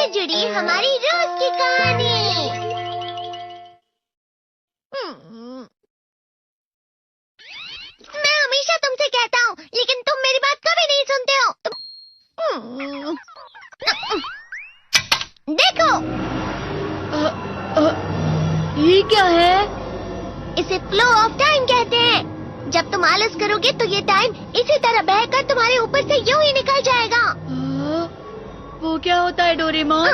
से जुड़ी हमारी रोज की कहानी। मैं हमेशा तुमसे कहता हूँ, लेकिन तुम मेरी बात कभी नहीं सुनते हो। देखो, ये क्या है? इसे फ्लो ऑफ टाइम कहते हैं। जब तुम आलस करोगे तो ये टाइम इसी तरह बहकर तुम्हारे ऊपर से यूं ही निकल जाएगा। वो क्या होता है डोरेमोन?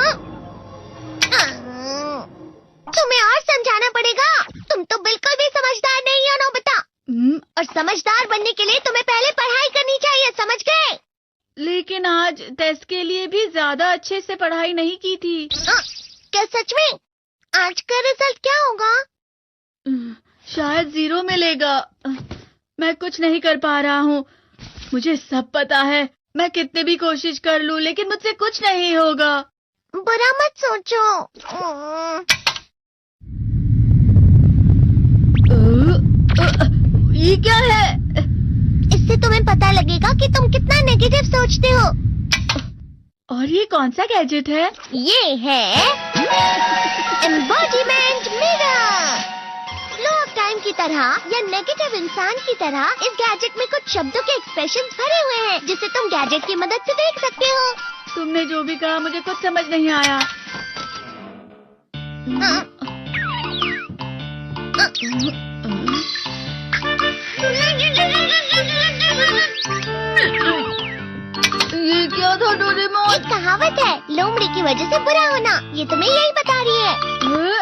तुम्हें और समझाना पड़ेगा। तुम तो बिल्कुल भी समझदार नहीं हो नोबिता। और समझदार बनने के लिए तुम्हें पहले पढ़ाई करनी चाहिए, समझ गए? लेकिन आज टेस्ट के लिए भी ज्यादा अच्छे से पढ़ाई नहीं की थी। क्या सच में? आज का रिजल्ट क्या होगा? शायद 0 मिलेगा। मैं कुछ नहीं कर पा रहा हूँ। मुझे सब पता है। मैं कितनी भी कोशिश कर लूँ, लेकिन मुझसे कुछ नहीं होगा। बुरा मत सोचो। ये क्या है? इससे तुम्हें पता लगेगा कि तुम कितना नेगेटिव सोचते हो। और ये कौन सा गैजेट है? ये है embodiment mirror. Flow of time की तरह या नेगेटिव इंसान की तरह इस गैजेट में कुछ शब्दों के एक्सप्रेशंस भरे हुए हैं, जिसे तुम गैजेट की मदद से देख सकते हो। तुमने जो भी कहा मुझे कुछ समझ नहीं आया। ये क्या था डोरेमोन? एक कहावत है, लोमड़ी की वजह से बुरा होना। ये तुम्हें यही बता रही है।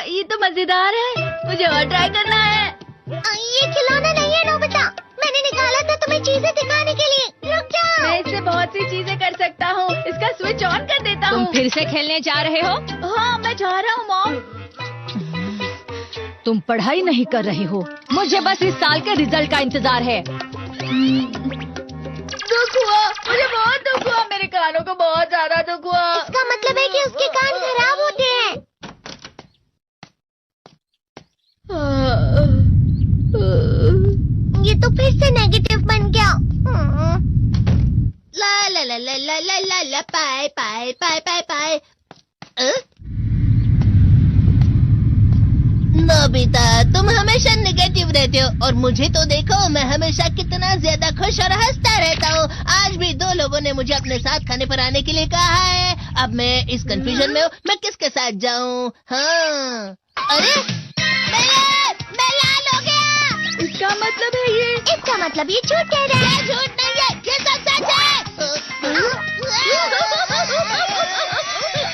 ये तो मजेदार है। मुझे और ट्राई करना है। ये खिलौना नहीं है नोबिता। मैंने निकाला था तुम्हें चीजें दिखाने के लिए। रुक जाओ। मैं इससे बहुत सी चीजें कर सकता हूँ। इसका स्विच ऑन कर देता हूँ। तुम फिर से खेलने जा रहे हो? हाँ, मैं जा रहा हूँ मॉम। तुम पढ़ाई नहीं कर रहे हो। मुझे बस इस साल के रिजल्ट का इंतजार है। दुख हुआ, मुझे बहुत दुख हुआ। मेरे कानों को बहुत ज्यादा दुख हुआ। इसका मतलब है कि उसके कान खराब होते हैं। ये तो फिर से नेगेटिव बन गया। ला ला ला ला ला ला ला ला पाए पाए पाए पाए पाए। नोबिता, तुम हमेशा नेगेटिव रहते हो और मुझे तो देखो, मैं हमेशा कितना ज्यादा खुश और हंसता रहता हूँ। आज भी 2 लोगों ने मुझे अपने साथ खाने पर आने के लिए कहा है। अब मैं इस कंफ्यूजन में हूँ, मैं किसके साथ जाऊँ? हाँ, अरे मैं लाल हो गया। इसका मतलब है ये? इसका मतलब ये झूठ कह रहा है। झूठ नहीं है, ये सब सच है।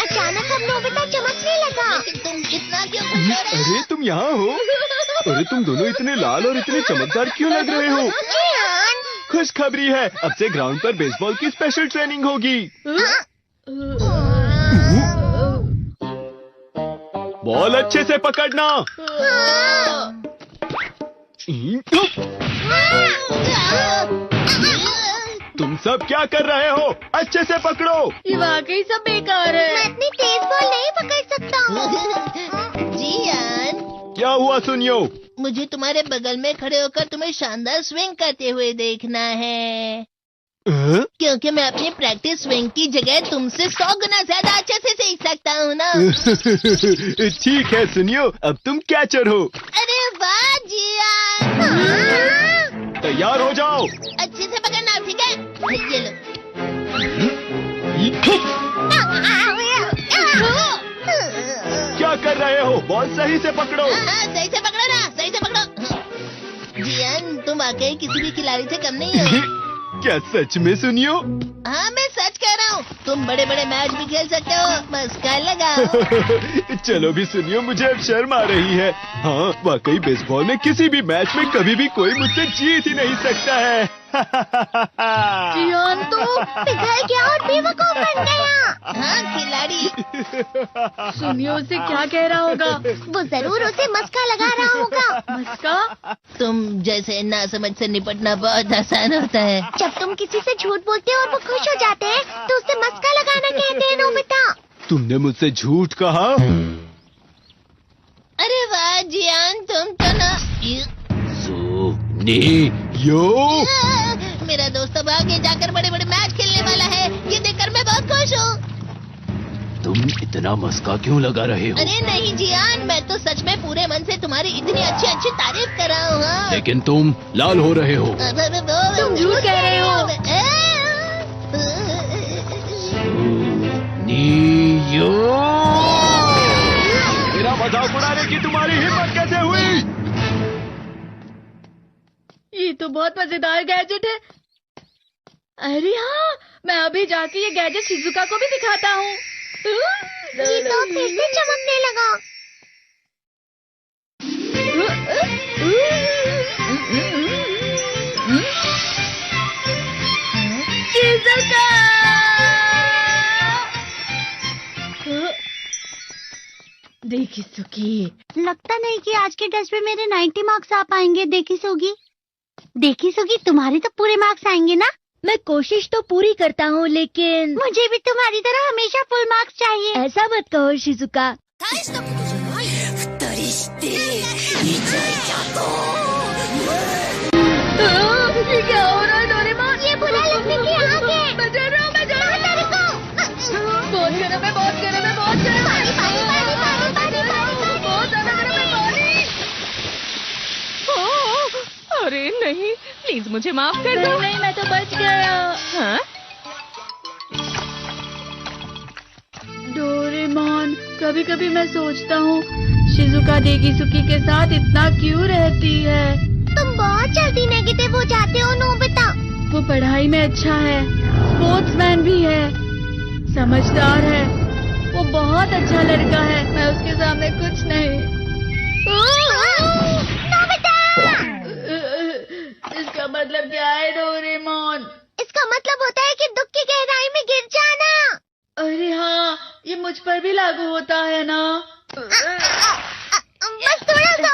अचानक अब नोबिता चमकने लगा। तुम इतना क्यों खुश हो रहे हो? अरे तुम यहाँ हो? अरे तुम दोनों इतने लाल और इतने चमकदार क्यों लग रहे हो? खुशखबरी है, अब से ग्राउंड पर बेसबॉल की स्पेशल ट्रेनिंग होगी। बॉल अच्छे से पकड़ना। तुम सब क्या कर रहे हो? अच्छे से पकड़ो। ये वाकई सब बेकार है। मैं इतनी तेज बॉल नहीं पकड़ सकता हूँ। जियान, क्या हुआ सुनियो? मुझे तुम्हारे बगल में खड़े होकर तुम्हें शानदार स्विंग करते हुए देखना है। क्योंकि मैं अपनी प्रैक्टिस स्विंग की जगह तुमसे 100 गुना ज्यादा अच्छे से सीख सकता हूँ ना। ठीक है सुनियो, अब तुम कैचर हो। अरे वाह जियान। तैयार हो जाओ। अच्छे से पकड़ना, ठीक है? ये लो। क्या कर रहे हो? बॉल सही से पकड़ो। सही से पकड़ो ना, सही से पकड़ो। जियान, तुम वाकई किसी भी खिलाड़ी से कम नहीं हो। क्या सच में सुनियो? हाँ, मैं सच कह रहा हूँ। तुम बड़े बड़े मैच भी खेल सकते हो। मस्का लगाओ। चलो भी सुनियो, मुझे अब शर्म आ रही है। हाँ, वाकई बेसबॉल में किसी भी मैच में कभी भी कोई मुझसे जीत ही नहीं सकता है। जियान तो पिघल गया और बेवकूफ बन गया। हाँ, खिलाड़ी। सुनियो उसे क्या कह रहा होगा? वो जरूर उसे मस्का लगा रहा होगा। मस्का? तुम जैसे नासमझ से निपटना बहुत आसान होता है। जब तुम किसी से झूठ बोलते हो और वो खुश हो जाते हैं, तो उसे मस्का लगाना कहते हैं नोबिता। तुमने मुझसे झूठ कहा? अरे वाह जियान, तुम तो ना। यो मेरा दोस्त अब आगे जाकर बड़े बड़े मैच खेलने वाला है। ये देखकर मैं बहुत खुश हूँ। तुम इतना मस्का क्यों लगा रहे हो? अरे नहीं जियान, मैं तो सच में पूरे मन से तुम्हारी इतनी अच्छी अच्छी तारीफ कर रहा हूँ। हाँ। लेकिन तुम लाल हो रहे हो। तुम झूठ कह रहे हो। नीयो, मेरा मजाक उड़ाने की तुम्हारी हिम्मत कैसे हुई? ये तो बहुत मजेदार गैजेट है। अरे हाँ, मैं अभी जाके ये गैजेट शिजुका को भी दिखाता हूँ। ये तो फिर से चमकने लगा। शिजुका! देखी सुकी, लगता नहीं कि आज के टेस्ट में मेरे 90 मार्क्स आ पाएंगे। देखी सोगी तुम्हारे तो पूरे मार्क्स आएंगे ना? मैं कोशिश तो पूरी करता हूँ, लेकिन मुझे भी तुम्हारी तरह हमेशा फुल मार्क्स चाहिए। ऐसा मत कहो शिजुका। ये क्या हो रहा है डोरेमोन? ये बुरा लगने की आग है। मैं डर रहा हूँ, मैं डर रहा हूँ। बहुत गर्म है, बहुत गर्म है, बहुत गर्म है। बहुत ज्यादा गर्म है पानी। अरे नहीं, प्लीज मुझे माफ कर दो। नहीं, मैं तो बच गया। हाँ? डोरेमोन, कभी कभी मैं सोचता हूँ शिजुका देगिसुकी के साथ इतना क्यों रहती है। तुम बहुत जल्दी नेगेटिव हो जाते हो नोबिता। वो पढ़ाई में अच्छा है, स्पोर्ट्समैन भी है, समझदार है, वो बहुत अच्छा लड़का है। मैं उसके सामने कुछ नहीं। नोबिता! इसका मतलब क्या है डोरेमोन? इसका मतलब होता है कि दुख की गहराई में गिर जाना। अरे हाँ, ये मुझ पर भी लागू होता है ना। बस थोड़ा सा।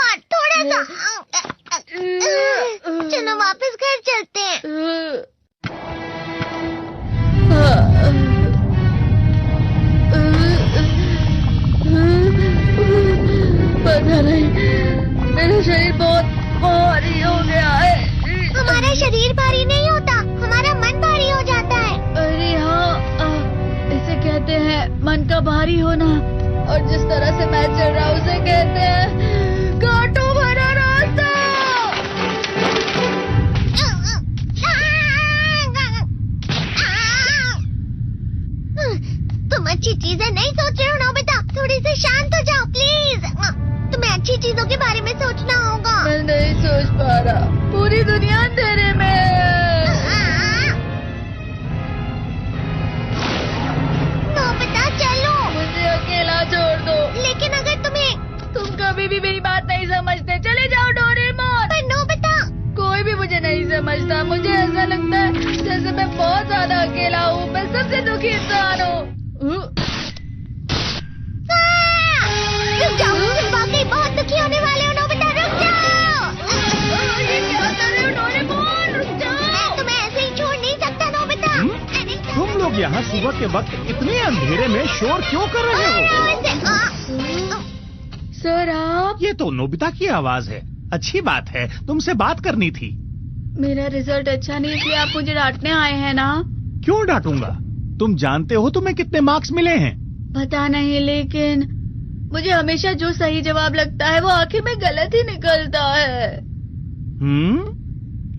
चलो वापस घर चलते हैं। पता नहीं, मेरा शरीर बहुत भारी हो गया है। हमारा शरीर भारी नहीं होता, हमारा मन भारी हो जाता है। अरे हाँ, इसे कहते हैं मन का भारी होना। और जिस तरह से मैं चल रहा हूँ उसे कहते हैं कांटों भरा रास्ता। तुम अच्छी चीजें नहीं सोच रहे हो नोबिता, थोड़ी सी शांत हो जाओ प्लीज। तुम्हें अच्छी चीजों के बारे में सोचना होगा। मैं नहीं सोच पा रहा, पूरी दुनिया अंधेरे में है। नोबिता चलो। मुझे अकेला छोड़ दो। लेकिन अगर तुम कभी भी मेरी बात नहीं समझते, चले जाओ डोरेमोन। पर नोबिता, कोई भी मुझे नहीं समझता। मुझे ऐसा लगता है जैसे मैं बहुत ज्यादा अकेला हूँ, मैं सबसे दुखी इंसान हूँ। रुक जाओ, तुम वाकई बहुत दुखी होने वाले हो नोबिता, रुक जाओ। ये क्या कर रहे हो डोरेमोन, रुक जाओ। मैं तुम्हें ऐसे ही छोड़ नहीं सकता नोबिता। अरे तुम लोग यहाँ सुबह के वक्त इतने अंधेरे में शोर क्यों कर रहे हो? सर आप? ये तो नोबिता की आवाज है। अच्छी बात है, तुमसे बात करनी थी। मेरा रिजल्ट अच्छा नहीं, इसलिए आप मुझे डांटने आए हैं ना? क्यों डांटूंगा? तुम जानते हो तुम्हें कितने मार्क्स मिले हैं? पता नहीं, लेकिन मुझे हमेशा जो सही जवाब लगता है वो आखिर में गलत ही निकलता है।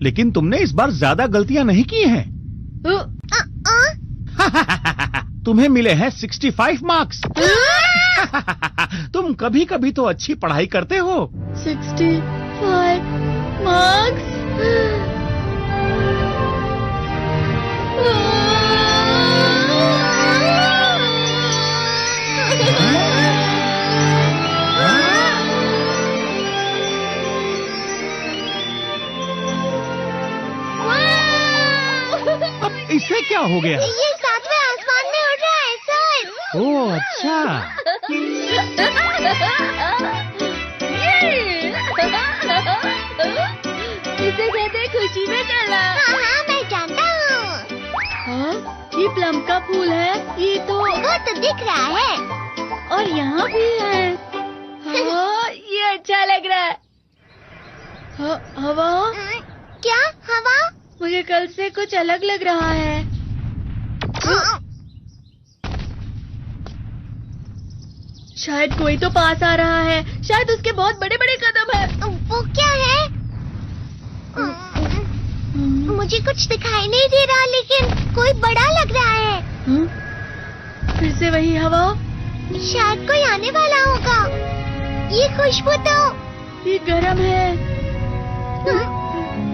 लेकिन तुमने इस बार ज्यादा गलतियां नहीं की हैं। तुम्हें मिले हैं 65 मार्क्स। तुम कभी कभी तो अच्छी पढ़ाई करते हो। 65 मार्क्स? अब इससे क्या हो गया? ये सातवें आसमान में उड़ रहा है सर। ओह अच्छा। इसे कहते हैं खुशी में चला। हाँ, मैं जानता हूँ। हाँ, ये प्लम का फूल है। ये तो वो तो दिख रहा है। और यहाँ भी है। हाँ, ये अच्छा लग रहा है। हवा? क्या हवा? मुझे कल से कुछ अलग लग रहा है। शायद कोई तो पास आ रहा है। शायद उसके बहुत बड़े बड़े कदम है। वो क्या है? मुझे कुछ दिखाई नहीं दे रहा, लेकिन कोई बड़ा लग रहा है। फिर से वही हवा। शायद कोई आने वाला होगा। ये खुशबू तो ये गरम है।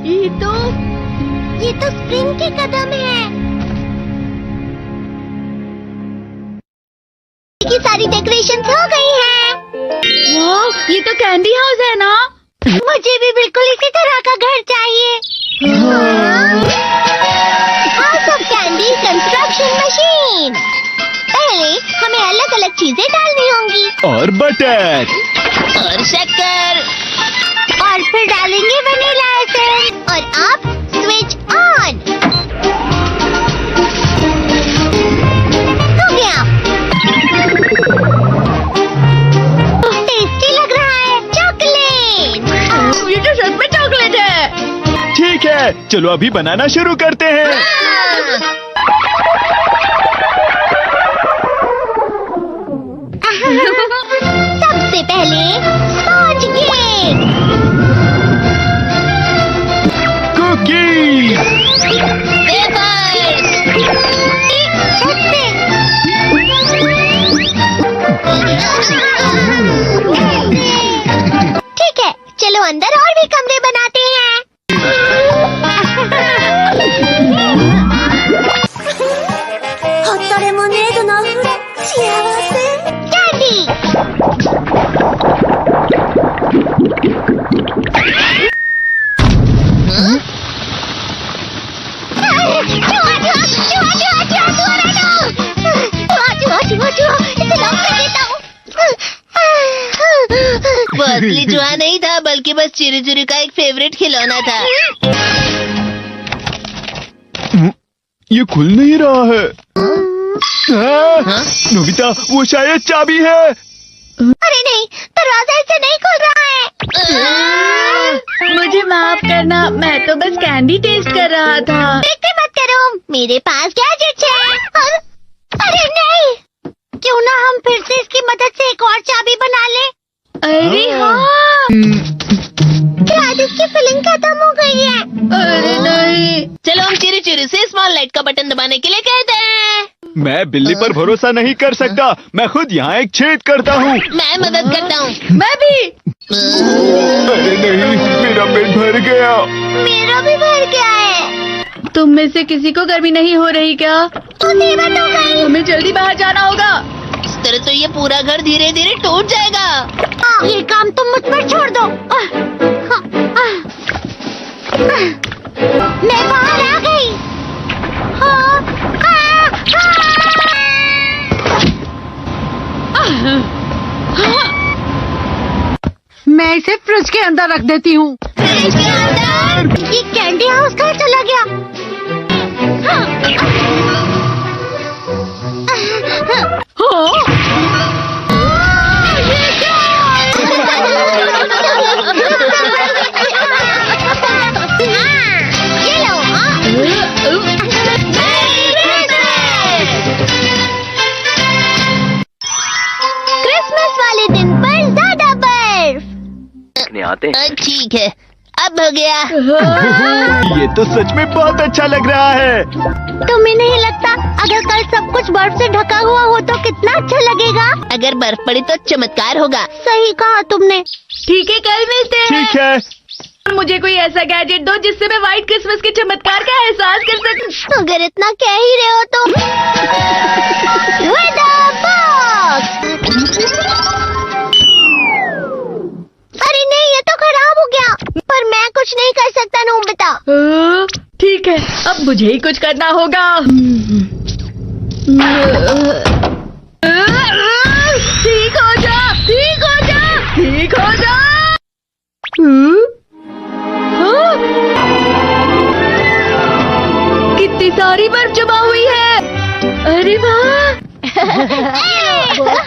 ये तो स्प्रिंग के कदम है। की सारी डेकोरेशन हो गई हैं। वाह, ये तो कैंडी हाउस है ना? मुझे भी बिल्कुल इसी तरह का घर चाहिए। House of candy construction machine. पहले हमें अलग अलग चीजें डालनी होंगी। और बटर और शक्कर। और फिर डालेंगे वनीला एसेंस। और अब स्विच ऑन। हो गया। टेस्टी लग रहा है। चॉकलेट। ये तो सच में चॉकलेट है। ठीक है, चलो अभी बनाना शुरू करते हैं। सबसे पहले स्पॉन्ज केक, कुकीज, वेफर्स। छत से। ठीक है, चलो अंदर और भी कमरे बनाते हैं। वो असली चूहा नहीं था, बल्कि बस चिरी चिरी का एक फेवरेट खिलौना था। ये खुल नहीं रहा है। नोबिता, वो शायद चाबी है। अरे नहीं, दरवाजा इससे नहीं खुल रहा है। मुझे माफ करना, मैं तो बस कैंडी टेस्ट कर रहा था। फिक्र मत करो, मेरे पास गैजेट्स है। अरे नहीं, क्यों ना हम फिर से इसकी मदद से एक और चाबी बना ले। अरे हाँ। शायद इसकी फिलिंग खत्म हो गई है। अरे नहीं। चलो हम चिरी चिरी से स्मॉल लाइट का बटन दबाने के लिए कहते हैं। मैं बिल्ली पर भरोसा नहीं कर सकता। मैं खुद यहाँ एक छेद करता हूँ। मैं मदद करता हूँ। मैं भी। अरे नहीं, मेरा पेट भर गया। मेरा भी भर गया है। तुम में से किसी को गर्मी नहीं हो रही क्या? मुसीबत हो गई। हमें जल्दी बाहर जाना होगा। इस तरह तो ये पूरा घर धीरे धीरे टूट जाएगा। ये काम तुम मुझ पर छोड़ दो। मैं बाहर आ गई। मैं इसे फ्रिज के अंदर रख देती हूँ। फ्रिज के अंदर? ये कैंडी हाउस कहाँ चला गया? ये लो। क्रिसमस वाले दिन पर ज्यादा बर्फ। आते ठीक है, अब हो गया। ये तो सच में बहुत अच्छा लग रहा है। तुम्हें नहीं लगता अगर कल सब कुछ बर्फ से ढका हुआ हो तो कितना अच्छा लगेगा? अगर बर्फ पड़ी तो चमत्कार होगा। सही कहा तुमने। ठीक है, कल मिलते हैं। ठीक है। मुझे कोई ऐसा गैजेट दो जिससे मैं व्हाइट क्रिसमस के चमत्कार का एहसास कर सकूं। अगर इतना कह ही रहे हो तो वेदर बॉक्स। अरे नहीं, ये तो खराब हो गया। पर मैं कुछ नहीं कर सकता नोबिता। ठीक है, अब मुझे ही कुछ करना होगा। ठीक हो जा, ठीक हो जा, ठीक हो जा। कितनी सारी बर्फ जमा हुई है। अरे वाह।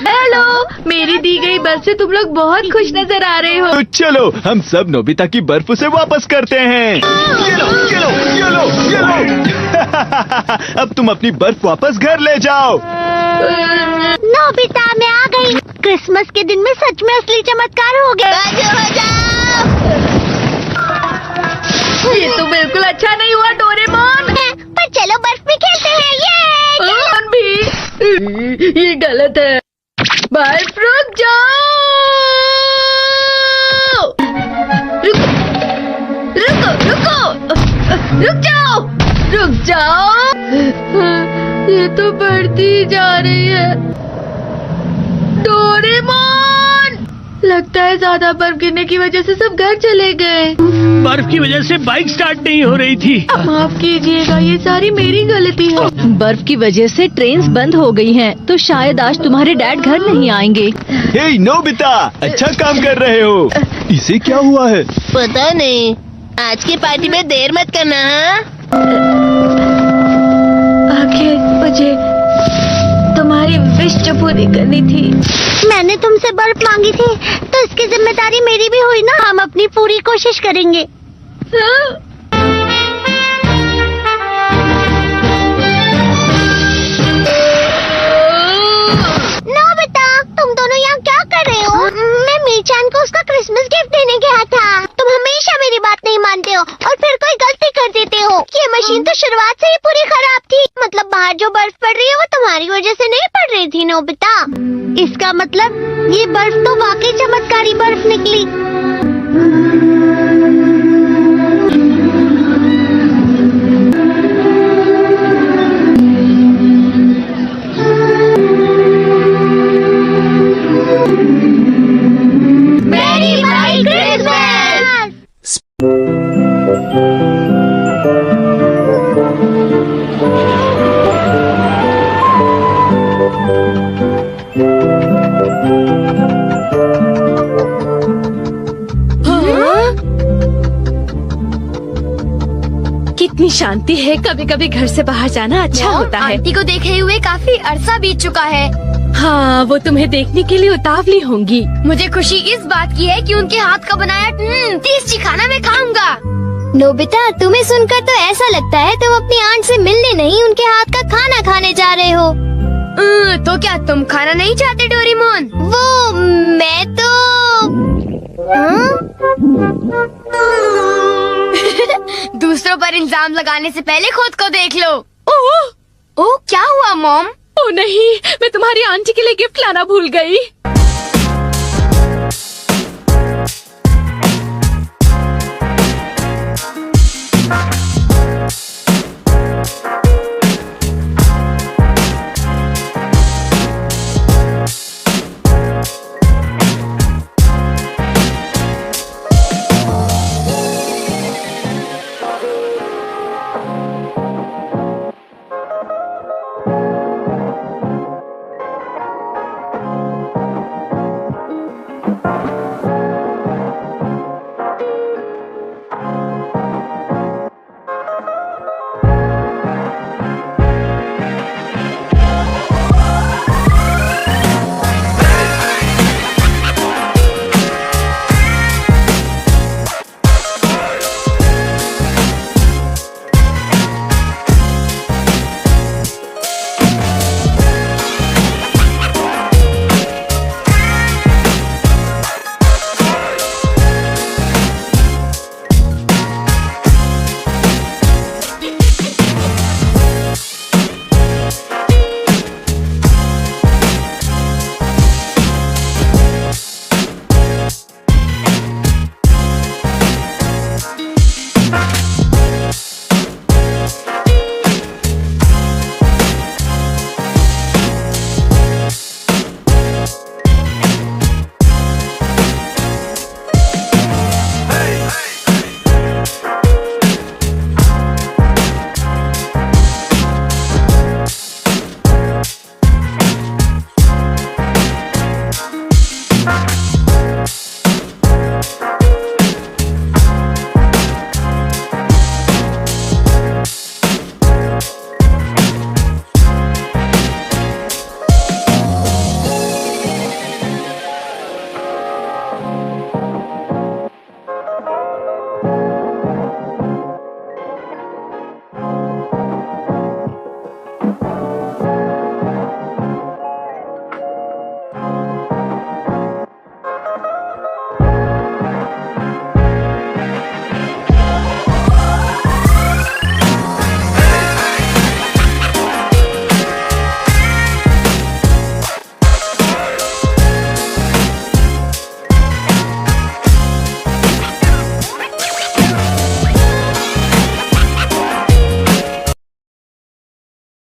हेलो, मेरी दी गई बर्फ से तुम लोग बहुत खुश नजर आ रहे हो। तो चलो हम सब नोबिता की बर्फ उसे वापस करते हैं। ये लो, ये लो, ये लो, ये लो। अब तुम अपनी बर्फ वापस घर ले जाओ। नोबिता, मैं आ गई। क्रिसमस के दिन में सच में असली चमत्कार हो गया। बाजू हो जाओ। ये तो बिल्कुल अच्छा नहीं हुआ डोरेमोन। पर चलो बर्फ में खेलते हैं। ये भी ये गलत है। बर्फ रुक जाओ। रुको रुक जाओ। ये तो बढ़ती जा रही है। डोरेमोन, लगता है ज्यादा बर्फ गिरने की वजह से सब घर चले गए। बर्फ की वजह से बाइक स्टार्ट नहीं हो रही थी। माफ कीजिएगा, ये सारी मेरी गलती है। बर्फ की वजह से ट्रेन्स बंद हो गई हैं, तो शायद आज तुम्हारे डैड घर नहीं आएंगे। हे नोबिता, अच्छा काम कर रहे हो। इसे क्या हुआ है? पता नहीं, आज की पार्टी में देर मत करना। हाँ? आखिर मुझे तुम्हारी विश जो पूरी करनी थी। मैंने तुमसे बर्फ मांगी थी, तो इसकी जिम्मेदारी मेरी भी हुई ना। हम अपनी पूरी कोशिश करेंगे। नोबिता, तुम दोनों यहाँ क्या कर रहे हो? मैं मीचान को उसका क्रिसमस गिफ्ट देने गया था। तुम हमेशा मेरी बात नहीं मानते हो और फिर कोई गलती कर देते हो। ये मशीन तो शुरुआत से ही पूरी खराब थी। मतलब बाहर जो बर्फ पड़ रही है वो तुम्हारी वजह से नहीं पड़ रही थी नोबिता। इसका मतलब ये बर्फ तो वाकई चमत्कारी बर्फ निकली। मेरी भाई क्रिसमस। कितनी शांति है। कभी कभी घर से बाहर जाना अच्छा होता है। आंटी को देखे हुए काफी अरसा बीत चुका है। हाँ, वो तुम्हें देखने के लिए उतावली होंगी। मुझे खुशी इस बात की है कि उनके हाथ का बनाया टेस्टी खाना मैं खाऊंगा। नोबिता, तुम्हें सुनकर तो ऐसा लगता है तुम अपनी आंट से मिलने नहीं, उनके हाथ का खाना खाने जा रहे हो। तो क्या तुम खाना नहीं चाहते डोरेमोन? वो मैं तो दूसरों पर इल्जाम लगाने से पहले खुद को देख लो। ओह, क्या हुआ मॉम? ओ नहीं, मैं तुम्हारी आंटी के लिए गिफ्ट लाना भूल गई।